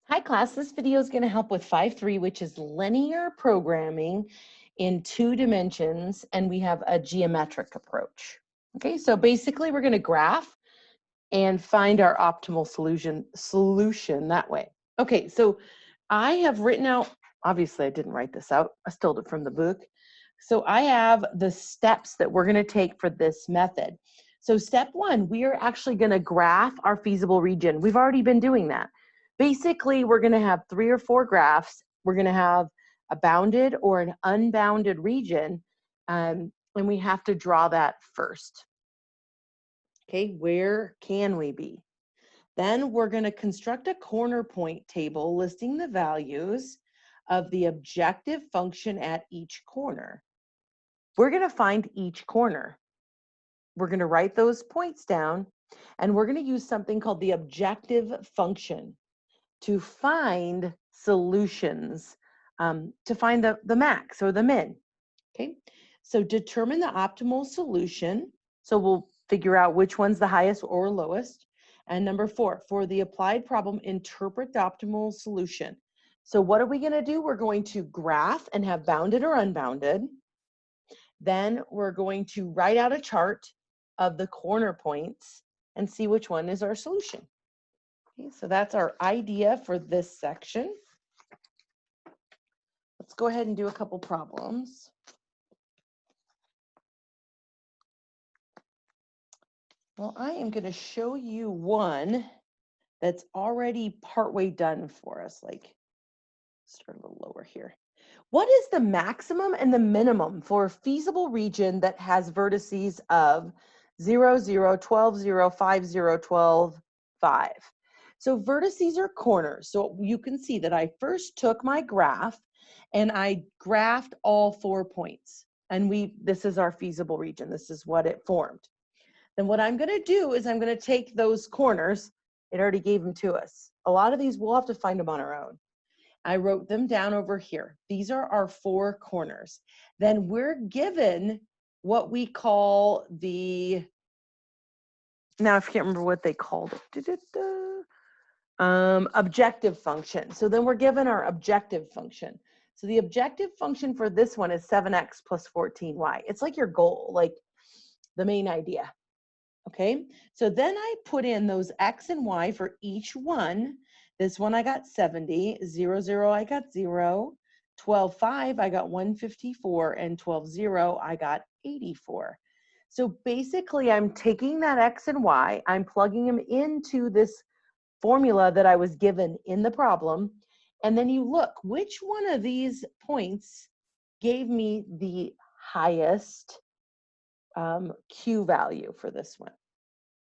Hi class, this video is going to help with 5.3, which is linear programming in 2 dimensions, and we have a geometric approach. Okay, so basically we're going to graph and find our optimal solution that way. Okay, so I have written out, obviously I didn't write this out, I stole it from the book. So I have the steps that we're going to take for this method. So step 1, we are actually going to graph our feasible region. We've already been doing that. Basically, we're going to have 3 or 4 graphs. We're going to have a bounded or an unbounded region, and we have to draw that first. Okay, where can we be? Then we're going to construct a corner point table listing the values of the objective function at each corner. We're going to find each corner. We're going to write those points down, and we're going to use something called the objective function to find solutions, to find the max or the min. Okay, so determine the optimal solution. So we'll figure out which one's the highest or lowest. And number 4, for the applied problem, interpret the optimal solution. So what are we going to do? We're going to graph and have bounded or unbounded. Then we're going to write out a chart of the corner points and see which one is our solution. Okay, so that's our idea for this section. Let's go ahead and do a couple problems. Well, I am going to show you one that's already partway done for us. Like, start a little lower here. What is the maximum and the minimum for a feasible region that has vertices of 0, 0, 12, 0, 5, 0, 12, 5? So vertices are corners. So you can see that I first took my graph and I graphed all 4 points. And this is our feasible region. This is what it formed. Then what I'm going to do is I'm going to take those corners. It already gave them to us. A lot of these, we'll have to find them on our own. I wrote them down over here. These are our 4 corners. Then we're given what we call the, now I can't remember what they called it. Objective function. So then we're given our objective function. So the objective function for this one is 7x plus 14y. It's like your goal, like the main idea. Okay, so then I put in those x and y for each one. This one I got 70, 0, 0, I got 0, 12, 5, I got 154, and 12, 0, I got 84. So basically I'm taking that x and y, I'm plugging them into this formula that I was given in the problem, and then you look, which one of these points gave me the highest Q value for this one.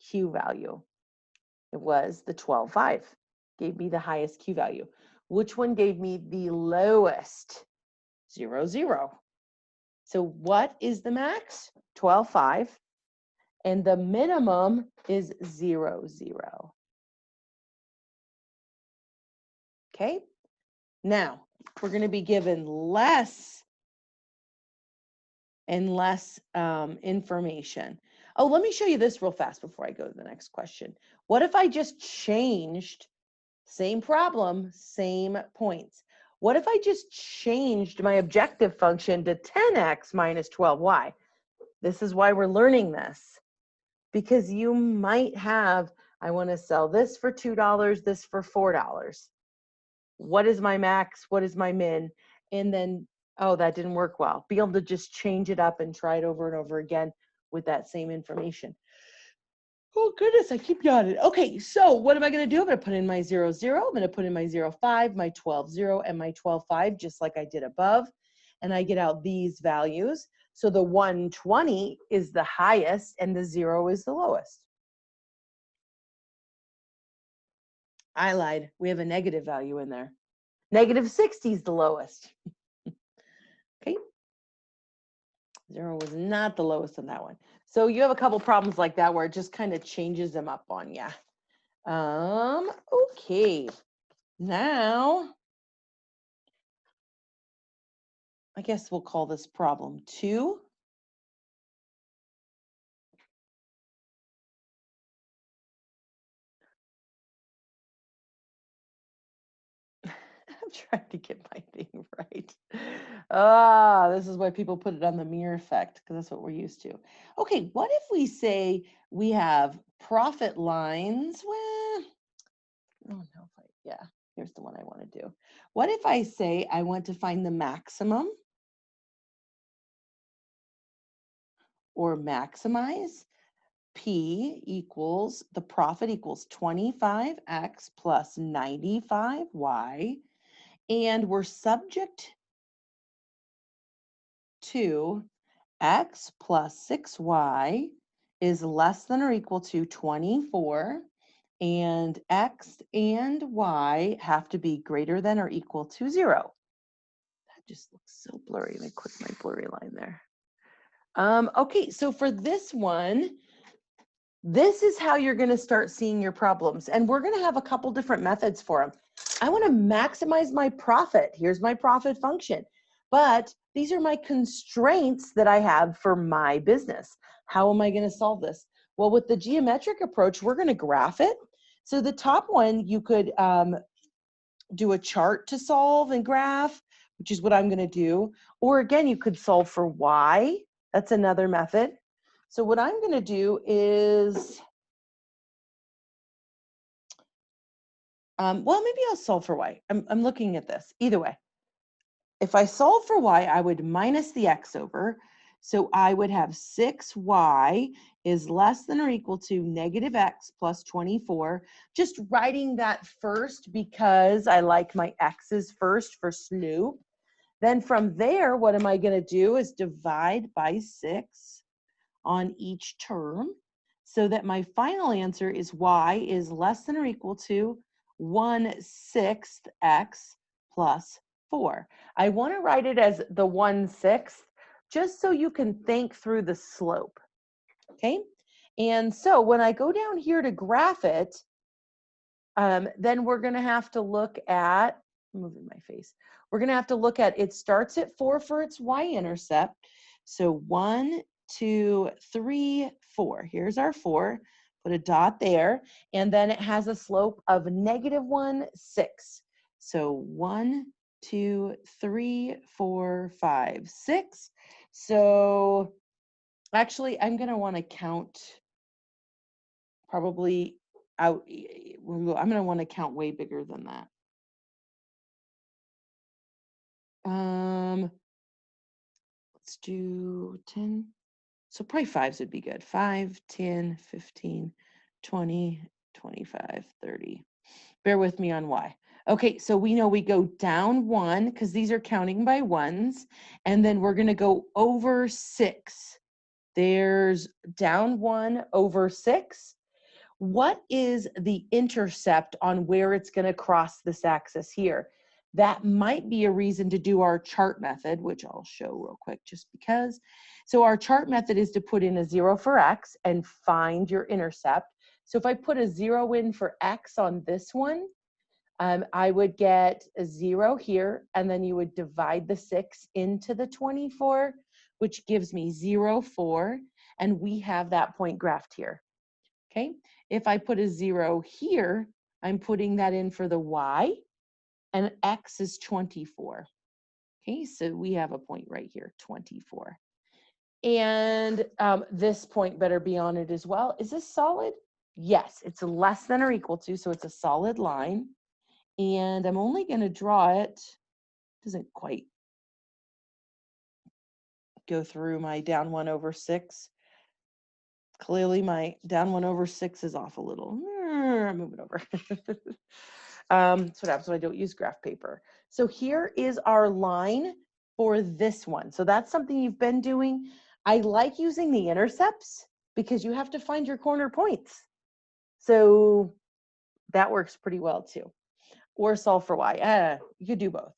Q value. It was the 12, 5. Gave me the highest Q value. Which one gave me the lowest? 0, 0. So what is the max? 12, 5. And the minimum is 0, 0. Okay? Now, we're going to be given less and less information. Oh, let me show you this real fast before I go to the next question. What if I just changed, same problem, same points? What if I just changed my objective function to 10x minus 12y? This is why we're learning this. Because you might have, I want to sell this for $2, this for $4. What is my max? What is my min? And then, oh, that didn't work well. Be able to just change it up and try it over and over again with that same information. Oh, goodness, I keep yawning. Okay, so what am I going to do? I'm going to put in my 0, 0. I'm going to put in my 0, 5, my 12, 0, and my 12, 5, just like I did above. And I get out these values. So the 120 is the highest and the 0 is the lowest. I lied. We have a negative value in there. Negative 60 is the lowest. Okay. 0 was not the lowest on that one. So you have a couple problems like that where it just kind of changes them up on you. Okay. Now, I guess we'll call this problem 2. trying to get my thing right. Ah, this is why people put it on the mirror effect, because that's what we're used to. Okay, what if we say we have profit lines? Well, I don't know if yeah, here's the one I want to do. What if I say I want to find the maximum or maximize? P equals, the profit equals 25x plus 95y. And we're subject to x plus 6y is less than or equal to 24. And x and y have to be greater than or equal to 0. That just looks so blurry. Let me click my blurry line there. Okay, so for this one, this is how you're going to start seeing your problems. And we're going to have a couple different methods for them. I want to maximize my profit. Here's my profit function. But these are my constraints that I have for my business. How am I going to solve this? Well, with the geometric approach, we're going to graph it. So the top one, you could do a chart to solve and graph, which is what I'm going to do. Or again, you could solve for y. That's another method. So what I'm going to do is, well, maybe I'll solve for y. I'm looking at this. Either way, if I solve for y, I would minus the x over. So I would have 6y is less than or equal to negative x plus 24. Just writing that first because I like my x's first for Snoop. Then from there, what am I going to do is divide by 6 on each term so that my final answer is y is less than or equal to 1/6 x plus 4. I want to write it as the 1/6 just so you can think through the slope. Okay? And so when I go down here to graph it, then we're going to have to look at, I'm moving my face. We're going to have to look at, it starts at 4 for its y-intercept. So 1, 2, 3, 4. Here's our 4. Put a dot there. And then it has a slope of negative 1, 6. So 1, 2, 3, 4, 5, 6. So actually, I'm going to want to count probably out. I'm going to want to count way bigger than that. Let's do 10. So probably 5s would be good. 5, 10, 15, 20, 25, 30. Bear with me on y. Okay, so we know we go down 1 because these are counting by ones, and then we're going to go over 6. There's down 1 over 6. What is the intercept on where it's going to cross this axis here? That might be a reason to do our chart method, which I'll show real quick just because. So our chart method is to put in a 0 for x and find your intercept. So if I put a 0 in for x on this one, I would get a 0 here, and then you would divide the 6 into the 24, which gives me 0, 4, and we have that point graphed here. Okay, if I put a 0 here, I'm putting that in for the y, and x is 24. Okay, so we have a point right here, 24. And this point better be on it as well. Is this solid? Yes, it's less than or equal to, so it's a solid line. And I'm only going to draw it, doesn't quite go through my down 1 over 6. Clearly my down 1 over 6 is off a little. Move it over. That's what happens when I don't use graph paper. So here is our line for this one. So that's something you've been doing. I like using the intercepts because you have to find your corner points. So that works pretty well too. Or solve for y. You could do both.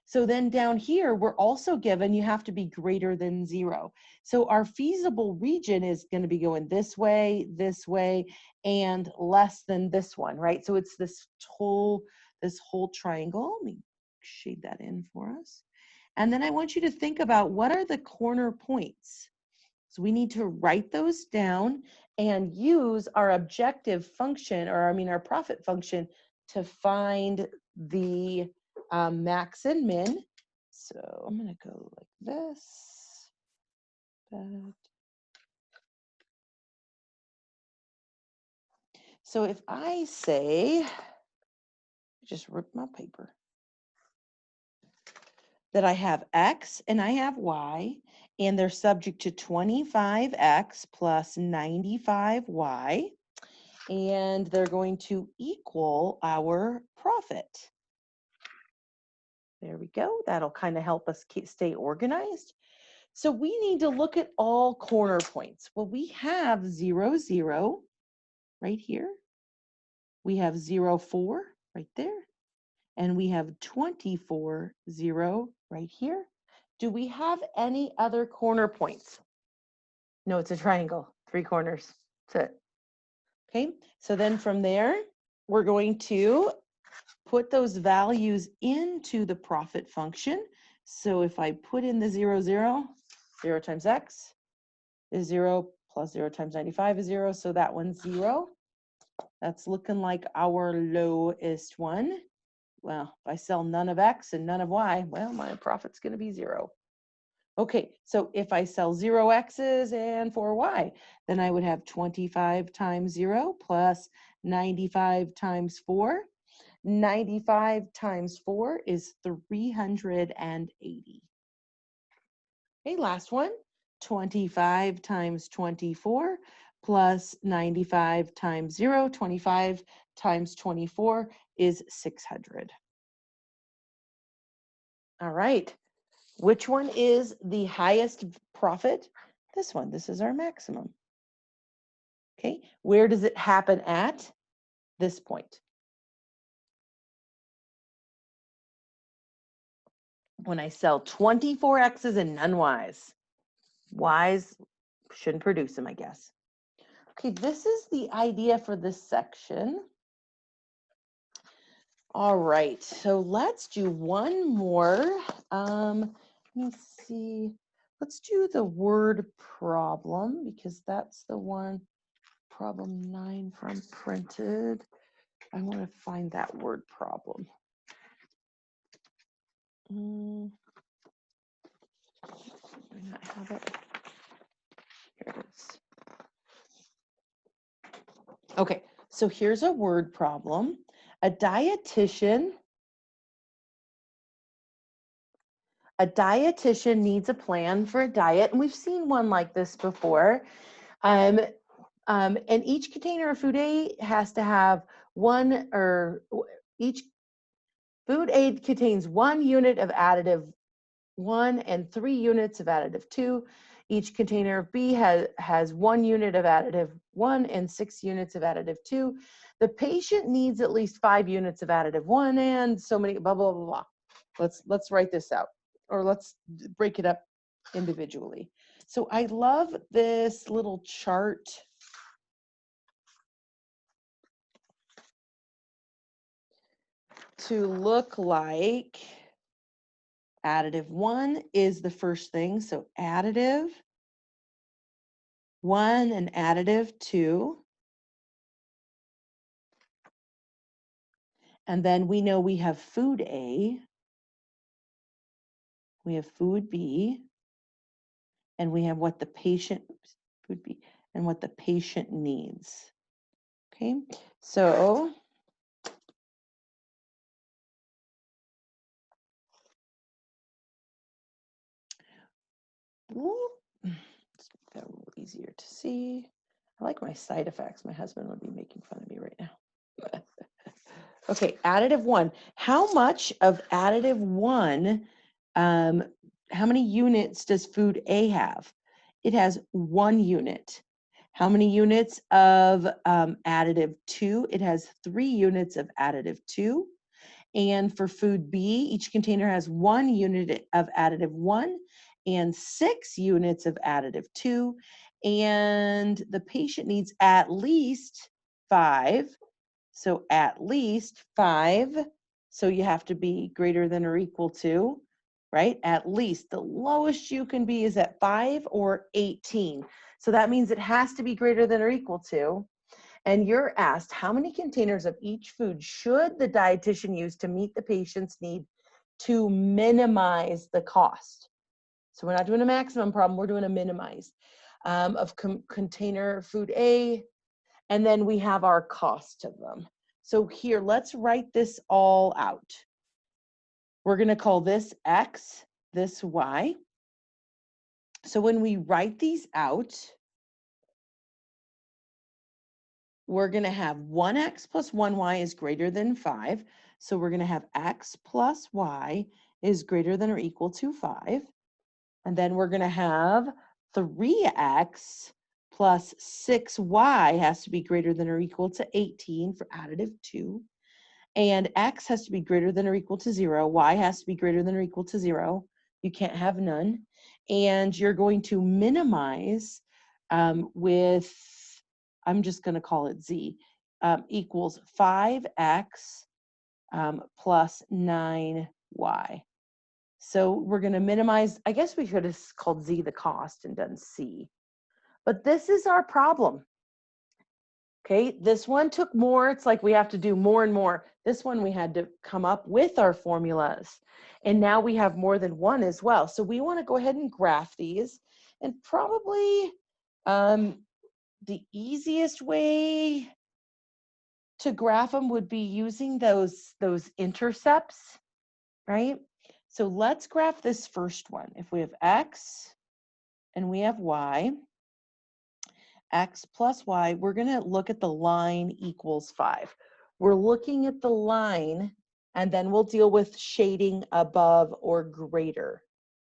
So then down here, we're also given you have to be greater than 0. So our feasible region is going to be going this way, and less than this one, right? So it's this whole triangle. Let me shade that in for us. And then I want you to think about what are the corner points. So we need to write those down and use our objective function, or I mean our profit function, to find the max and min. So I'm going to go like this. So if I say, just rip my paper, that I have X and I have Y, and they're subject to 25X plus 95Y, and they're going to equal our profit. There we go. That'll kind of help us stay organized. So we need to look at all corner points. Well, we have 0, 0 right here. We have 0, 4 right there. And we have 24, 0 right here. Do we have any other corner points? No, it's a triangle, 3 corners. That's it. Okay, so then from there, we're going to put those values into the profit function. So if I put in the 0, 0, 0 times X is 0 plus 0 times 95 is 0. So that one's 0. That's looking like our lowest one. Well, if I sell none of X and none of Y, well, my profit's going to be 0. Okay, so if I sell 0 X's and 4 Y, then I would have 25 times 0 plus 95 times 4. 95 times 4 is 380. Okay, last one. 25 times 24 plus 95 times 0. 25 times 24 is 600. All right. Which one is the highest profit? This one. This is our maximum. Okay. Where does it happen at? This point. When I sell 24 X's and none Y's. Y's shouldn't produce them, I guess. Okay, this is the idea for this section. All right, so let's do one more. Let me see. Let's do the word problem because that's the one, problem 9 from printed. I want to find that word problem. Do I not have it? Here it is. Okay, so here's a word problem. A dietitian needs a plan for a diet, and we've seen one like this before. And each container of food aid has to have each food aid contains 1 unit of additive 1 and 3 units of additive 2. Each container of B has 1 unit of additive 1 and 6 units of additive 2. The patient needs at least 5 units of additive 1 and so many blah, blah, blah, blah. Let's write this out, or let's break it up individually. So I love this little chart. To look like additive 1 is the first thing. So additive 1 and additive 2. And then we know we have food A, we have food B, and we have what the patient, food B, and what the patient needs. Okay, so let's make that a little easier to see. I like my side effects. My husband would be making fun of me right now. Okay, additive 1. How much of additive 1, how many units does food A have? It has 1 unit. How many units of additive 2? It has 3 units of additive 2. And for food B, each container has 1 unit of additive 1 and 6 units of additive 2. And the patient needs at least 5. So at least 5. So you have to be greater than or equal to, right? At least. The lowest you can be is at 5 or 18. So that means it has to be greater than or equal to. And you're asked, how many containers of each food should the dietitian use to meet the patient's need to minimize the cost. So we're not doing a maximum problem, we're doing a minimize of container food A, and then we have our cost of them. So here, let's write this all out. We're going to call this X, this Y. So when we write these out, we're going to have 1x plus 1y is greater than 5. So we're going to have x plus y is greater than or equal to 5. And then we're going to have 3x plus 6y has to be greater than or equal to 18 for additive 2. And x has to be greater than or equal to 0. Y has to be greater than or equal to 0. You can't have none. And you're going to minimize with, I'm just going to call it z, equals 5x plus 9y. So we're going to minimize, I guess we could have called z the cost and done c. But this is our problem. Okay, this one took more. It's like we have to do more and more. This one we had to come up with our formulas. And now we have more than one as well. So we want to go ahead and graph these. And probably the easiest way to graph them would be using those intercepts, right? So let's graph this first one. If we have x and we have y, x plus y, we're going to look at the line equals 5. We're looking at the line, and then we'll deal with shading above or greater,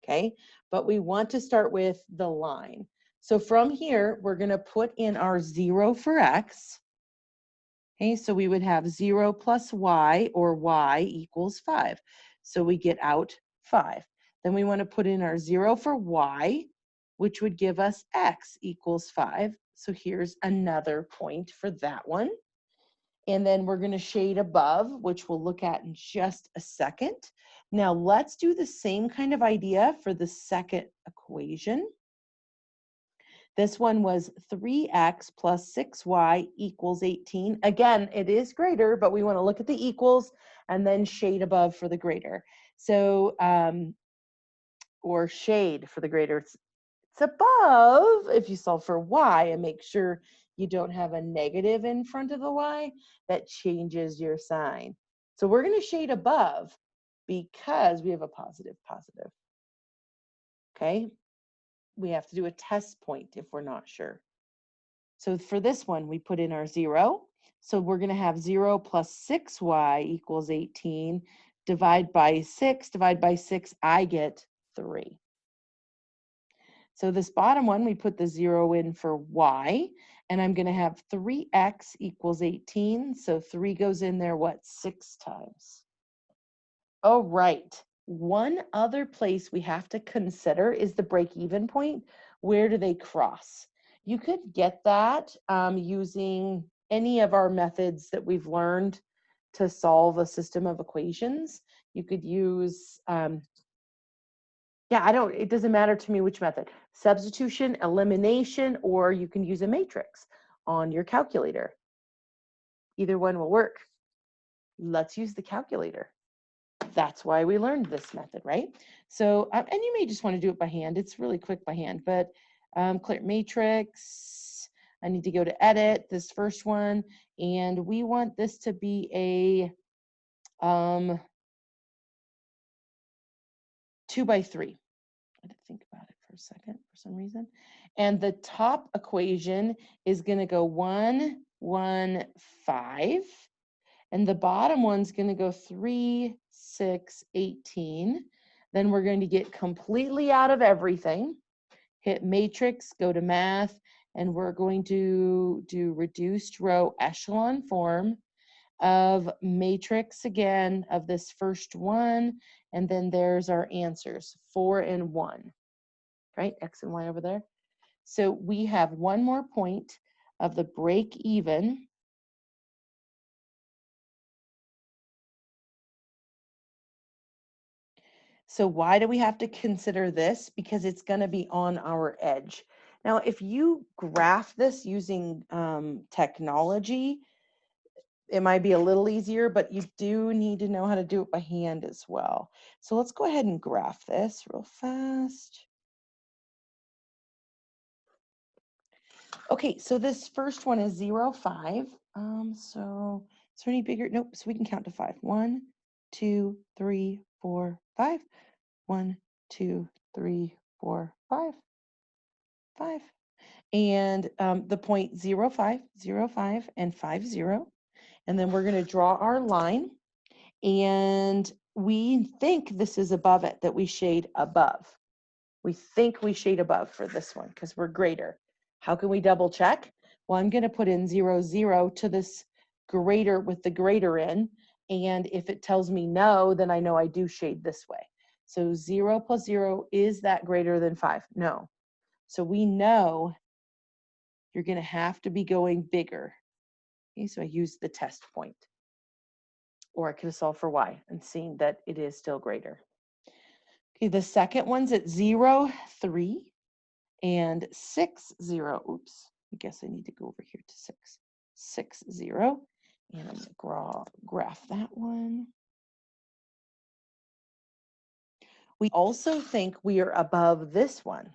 okay? But we want to start with the line. So from here, we're going to put in our 0 for x. Okay, so we would have 0 plus y, or y equals 5. So we get out 5. Then we want to put in our 0 for y, which would give us x equals 5. So here's another point for that one. And then we're going to shade above, which we'll look at in just a second. Now let's do the same kind of idea for the second equation. This one was 3x plus 6y equals 18. Again, it is greater, but we want to look at the equals and then shade above for the greater. So, or shade for the greater. It's above if you solve for y, and make sure you don't have a negative in front of the y. That changes your sign. So we're going to shade above because we have a positive. Okay? We have to do a test point if we're not sure. So for this one, we put in our 0. So we're going to have 0 plus 6y equals 18. Divide by 6, I get 3. So this bottom one, we put the 0 in for y, and I'm going to have 3x equals 18. So 3 goes in there, what, 6 times? Oh, right. One other place we have to consider is the break-even point. Where do they cross? You could get that using any of our methods that we've learned to solve a system of equations. You could use, it doesn't matter to me which method. Substitution, elimination, or you can use a matrix on your calculator. Either one will work. Let's use the calculator. That's why we learned this method, right? So, and you may just want to do it by hand. It's really quick by hand, but clear matrix. I need to go to edit this first one, and we want this to be a 2 by 3. I had to think about it for a second for some reason. And the top equation is going to go 1, 1, 5. And the bottom one's going to go 3, 6, 18. Then we're going to get completely out of everything. Hit matrix, go to math, and we're going to do reduced row echelon form of matrix again of this first one. And then there's our answers, 4 and 1, right? X and Y over there. So we have one more point of the break even. So why do we have to consider this? Because it's going to be on our edge. Now, if you graph this using technology, it might be a little easier, but you do need to know how to do it by hand as well. So let's go ahead and graph this real fast. Okay, so this first one is 0, 5. So is there any bigger? Nope, so we can count to 5. 1, 2, 3, 4, 5. 1, 2, 3, 4, 5. 5. And the point 0, 5, 0, 5, and 5, 0. And then we're going to draw our line. And we think this is above it, that we shade above. We think we shade above for this one because we're greater. How can we double check? Well, I'm going to put in 0, 0 to this greater with the greater in. And if it tells me no, then I know I do shade this way. So 0 plus 0, is that greater than 5? No. So we know you're going to have to be going bigger. Okay, so I use the test point. Or I could have solved for y and seen that it is still greater. Okay, the second one's at 0, 3, and 6, 0. Oops, I guess I need to go over here to 6, 6, 0. And I'm going to graph that one. We also think we are above this one.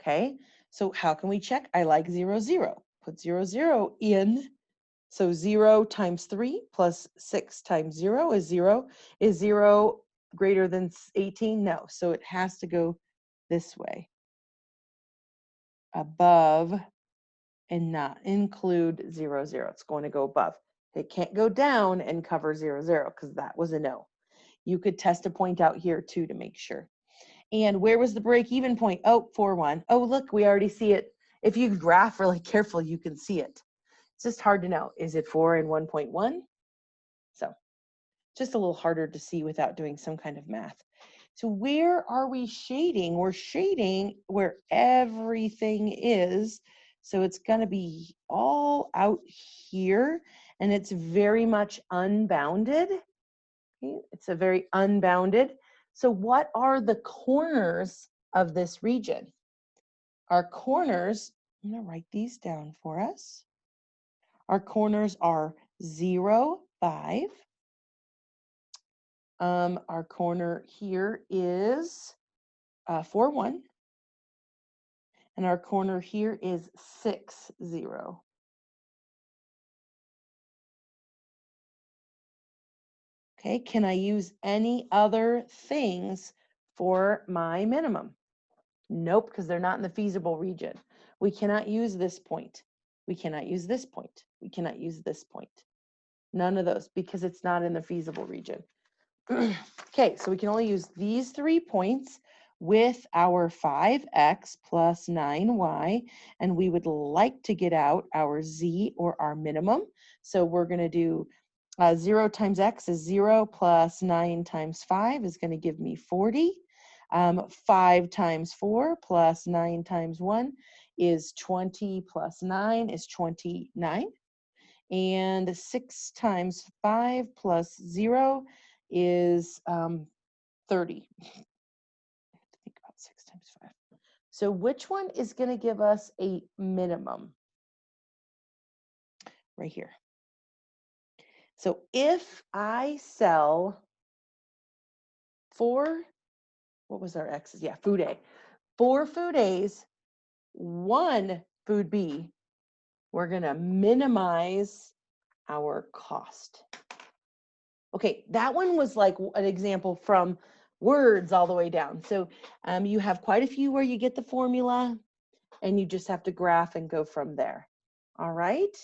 Okay, so how can we check? I like 0, 0. Put 0, 0 in. So 0 times 3 plus 6 times 0 is 0. Is 0 greater than 18? No. So it has to go this way. Above and not include 0, 0. It's going to go above. It can't go down and cover 0, 0 because that was a no. You could test a point out here too to make sure. And where was the break-even point? Oh, 4, 1. Oh, look, we already see it. If you graph really careful, you can see it. It's just hard to know. Is it 4 and 1.1? So just a little harder to see without doing some kind of math. So where are we shading? We're shading where everything is. So it's going to be all out here, and it's very much unbounded. Okay? It's a very unbounded. So what are the corners of this region? Our corners, I'm going to write these down for us. Our corners are 0, 5. Our corner here is 4, 1. And our corner here is 6, 0. Okay, can I use any other things for my minimum? Nope, because they're not in the feasible region. We cannot use this point. We cannot use this point. We cannot use this point. None of those because it's not in the feasible region. Okay, so we can only use these 3 points with our 5x plus 9y, and we would like to get out our z, or our minimum. So we're going to do 0 times x is 0 plus 9 times 5 is going to give me 40. 5 times 4 plus 9 times 1 is 20 plus 9 is 29. And 6 times 5 plus 0 is 30. I have to think about 6 times 5. So which one is going to give us a minimum? Right here. So if I sell 4, what was our X's? Yeah, food A. 4 food A's, 1 food B, we're going to minimize our cost. Okay, that one was like an example from words all the way down. So you have quite a few where you get the formula and you just have to graph and go from there. All right.